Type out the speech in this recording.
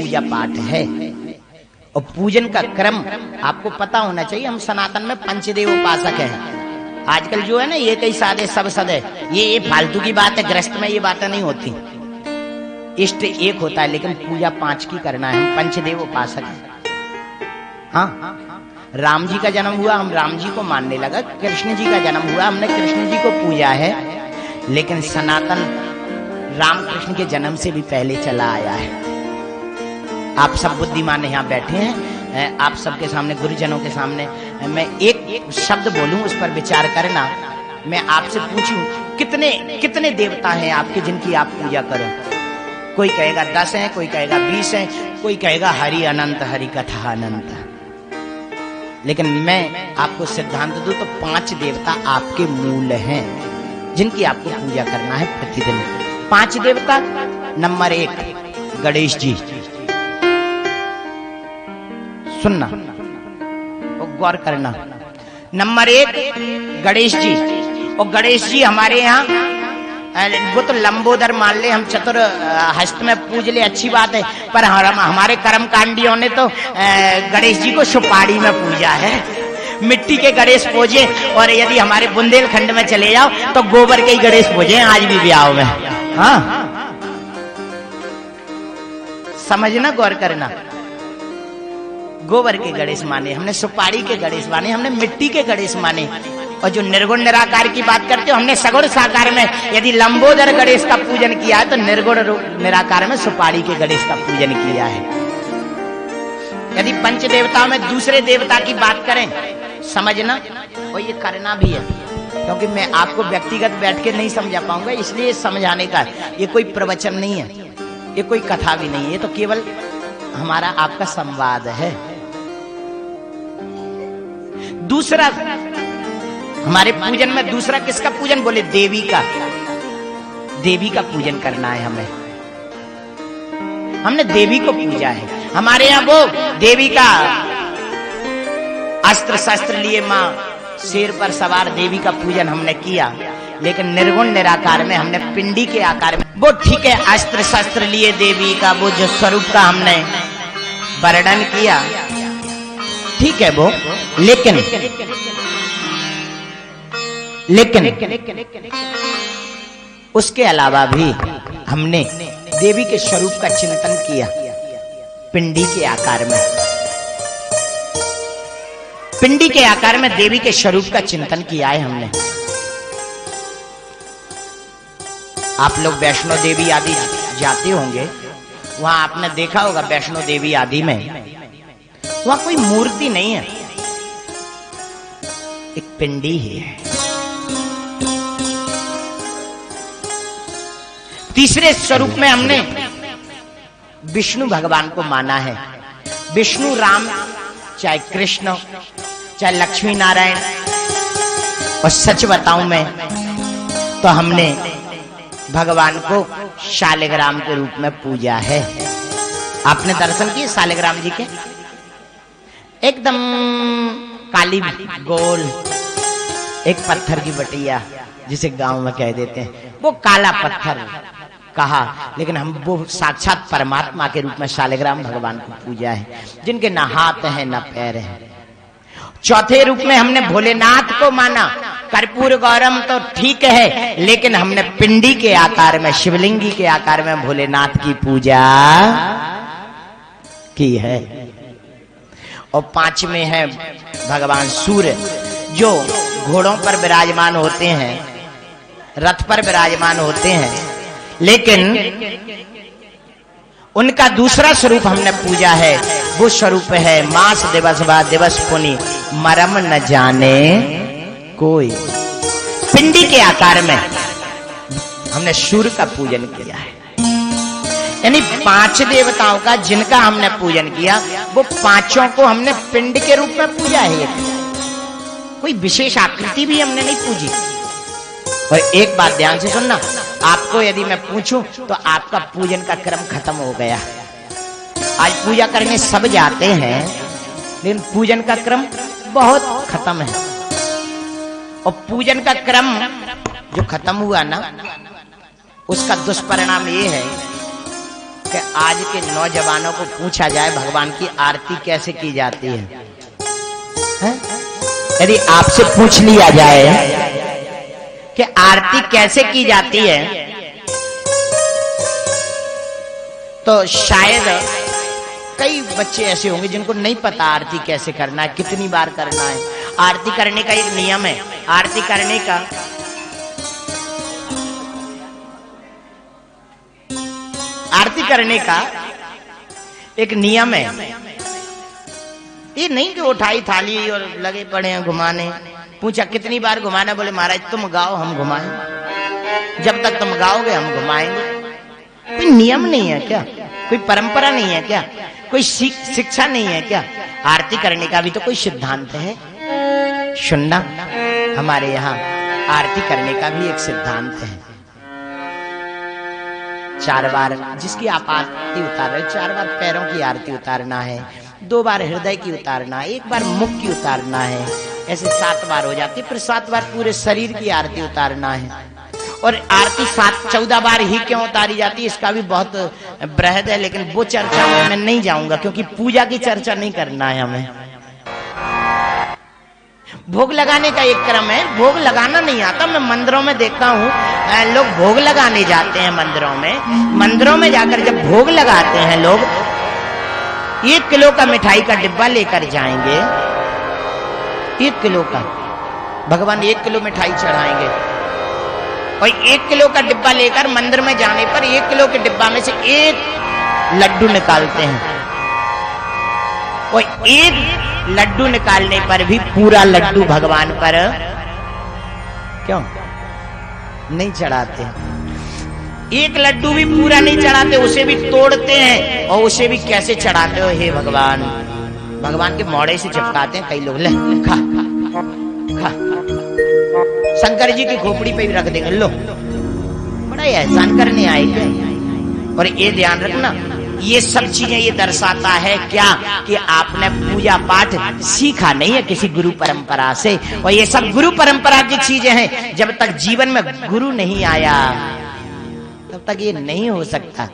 पूजा पाठ है। और पूजन का क्रम आपको पता होना चाहिए। हम सनातन में पंचदेव उपासक हैं। आजकल जो है ना ये कई सादे सब सदे ये फालतू की बात है। ग्रस्त में ये बातें नहीं होती। इष्ट एक होता है लेकिन पूजा 5 की करना है। हम पंचदेव उपासक हैं। हाँ, राम जी का जन्म हुआ, हम राम जी को मानने लगा। कृष्ण जी का जन्म हुआ, हमने कृष्ण जी को पूजा है। लेकिन सनातन राम कृष्ण के जन्म से भी पहले चला आया है। आप सब बुद्धिमान यहाँ बैठे हैं, आप सबके सामने, गुरुजनों के सामने मैं एक शब्द बोलूं, उस पर विचार करना। मैं आपसे पूछूं कितने कितने देवता हैं आपके जिनकी आप पूजा करो? कोई कहेगा 10 हैं, कोई कहेगा 20 हैं, कोई कहेगा हरि अनंत, हरि कथा अनंत। लेकिन मैं आपको सिद्धांत दूं तो 5 देवता आपके मूल हैं जिनकी आपको पूजा करना है प्रतिदिन। 5 देवता। नंबर 1 गणेश जी। सुनना और गौर करना। नंबर 1 गणेश जी। और गणेश जी हमारे यहाँ वो तो लंबोदर मान ले, हम चतुर हस्त में पूज ले, अच्छी बात है। पर हमारे कर्मकांडियों ने तो गणेश जी को सुपारी में पूजा है। मिट्टी के गणेश पूजे। और यदि हमारे बुंदेलखंड में चले जाओ तो गोबर के ही गणेश पूजे आज भी ब्याह में। हाँ, समझना, गौर करना। गोबर के गणेश माने हमने, सुपारी के गणेश माने हमने, मिट्टी के गणेश माने। और जो निर्गुण निराकार की बात करते हो हमने सगुण साकार में यदि लंबोदर गणेश का पूजन किया है तो निर्गुण निराकार में सुपारी के गणेश का पूजन किया है। यदि पंच देवताओं में दूसरे देवता की बात करें, समझना, और ये करना भी है क्योंकि मैं आपको व्यक्तिगत बैठ के नहीं समझा पाऊंगा, इसलिए समझाने का। ये कोई प्रवचन नहीं है, ये कोई कथा भी नहीं है, ये तो केवल हमारा आपका संवाद है। दूसरा हमारे पूजन में दूसरा किसका पूजन? बोले देवी का। देवी का पूजन करना है हमें। हमने देवी को पूजा है। हमारे यहाँ वो देवी का अस्त्र शस्त्र लिए मां शेर पर सवार देवी का पूजन हमने किया। लेकिन निर्गुण निराकार में हमने पिंडी के आकार में, वो ठीक है, अस्त्र शस्त्र लिए देवी का वो जो स्वरूप का हमने वर्णन किया, ठीक है वो। लेकिन उसके अलावा भी हमने देवी के स्वरूप का चिंतन किया पिंडी के आकार में। पिंडी के आकार में देवी के स्वरूप का चिंतन किया है हमने। आप लोग वैष्णो देवी आदि जाते होंगे, वहां आपने देखा होगा वैष्णो देवी आदि में वहां कोई मूर्ति नहीं है, एक पिंडी ही है। तीसरे स्वरूप में हमने विष्णु भगवान को माना है। विष्णु, राम, चाहे कृष्ण, चाहे लक्ष्मी नारायण। और सच बताऊं मैं तो हमने भगवान को शालिग्राम के रूप में पूजा है। आपने दर्शन किए शालिग्राम जी के? एकदम काली गोल एक पत्थर की बटिया जिसे गांव में कह देते हैं, वो काला पत्थर कहा, लेकिन हम वो साक्षात परमात्मा के रूप में शालिग्राम भगवान को पूजा है, जिनके ना हाथ है ना पैर है। चौथे रूप में हमने भोलेनाथ को माना। कर्पूर गौरम तो ठीक है, लेकिन हमने पिंडी के आकार में, शिवलिंगी के आकार में भोलेनाथ की पूजा की है। और पांचवें है भगवान सूर्य, जो घोड़ों पर विराजमान होते हैं, रथ पर विराजमान होते हैं, लेकिन उनका दूसरा स्वरूप हमने पूजा है। वो स्वरूप है मास दिवस बा दिवस पुनि मरम न जाने कोई। पिंडी के आकार में हमने सूर्य का पूजन किया है। यानी 5 देवताओं का जिनका हमने पूजन किया, वो पांचों को हमने पिंड के रूप में पूजा है। कोई विशेष आकृति भी हमने नहीं पूजी। और एक बात ध्यान से सुनना, आपको यदि मैं पूछूं तो आपका पूजन का क्रम खत्म हो गया। आज पूजा करने सब जाते हैं, लेकिन पूजन का क्रम बहुत खत्म है। और पूजन का क्रम जो खत्म हुआ ना, उसका दुष्परिणाम ये है कि आज के नौजवानों को पूछा जाए भगवान की आरती कैसे की जाती है? यदि आपसे पूछ लिया जाए कि आरती कैसे की जाती है, तो शायद कई बच्चे ऐसे होंगे जिनको नहीं पता आरती कैसे करना है, कितनी बार करना है। आरती करने का एक नियम है। आरती करने का एक नियम है। ये नहीं कि उठाई थाली और लगे पड़े हैं घुमाने। पूछा कितनी बार घुमाना? बोले महाराज तुम गाओ हम घुमाएं, जब तक तुम गाओगे हम घुमाएंगे। कोई नियम नहीं है क्या? कोई परंपरा नहीं है क्या? कोई शिक्षा नहीं है क्या? आरती करने का भी तो कोई सिद्धांत है। सुनना, हमारे यहाँ आरती करने का भी एक सिद्धांत है। 4 बार जिसकी आप आरती उतार रहे, 4 बार पैरों की आरती उतारना है, 2 बार हृदय की उतारना है, 1 बार मुख की उतारना है। ऐसे 7 बार हो जाती है। फिर 7 बार पूरे शरीर की आरती उतारना है। और आरती 14 बार ही क्यों उतारी जाती है, इसका भी बहुत बृहद है, लेकिन वो चर्चा में मैं नहीं जाऊंगा, क्योंकि पूजा की चर्चा नहीं करना है हमें। भोग लगाने का एक क्रम है। भोग लगाना नहीं आता। मैं मंदिरों में देखता हूँ लोग भोग लगाने जाते हैं मंदिरों में। मंदिरों में जाकर जब भोग लगाते हैं लोग 1 किलो का मिठाई का डिब्बा लेकर जाएंगे। 1 किलो का, भगवान 1 किलो मिठाई चढ़ाएंगे और 1 किलो का डिब्बा लेकर मंदिर में जाने पर 1 किलो के डिब्बा में से 1 लड्डू निकालते हैं। और 1 लड्डू निकालने पर भी पूरा लड्डू भगवान पर क्यों नहीं चढ़ाते? 1 लड्डू भी पूरा नहीं चढ़ाते, उसे भी तोड़ते हैं। और उसे भी कैसे चढ़ाते हो हे भगवान? भगवान के मोड़े से चिपकाते हैं कई लोग। ले खा खा, शंकर जी की खोपड़ी पे भी रख देंगे। लो, बड़ा एहसान करने आए क्या? और ये ध्यान रखना, ये सब चीजें ये दर्शाता है क्या कि आपने पूजा पाठ सीखा नहीं है किसी गुरु परंपरा से। और ये सब गुरु परंपरा की चीजें हैं। जब तक जीवन में गुरु नहीं आया तब तक ये नहीं हो सकता।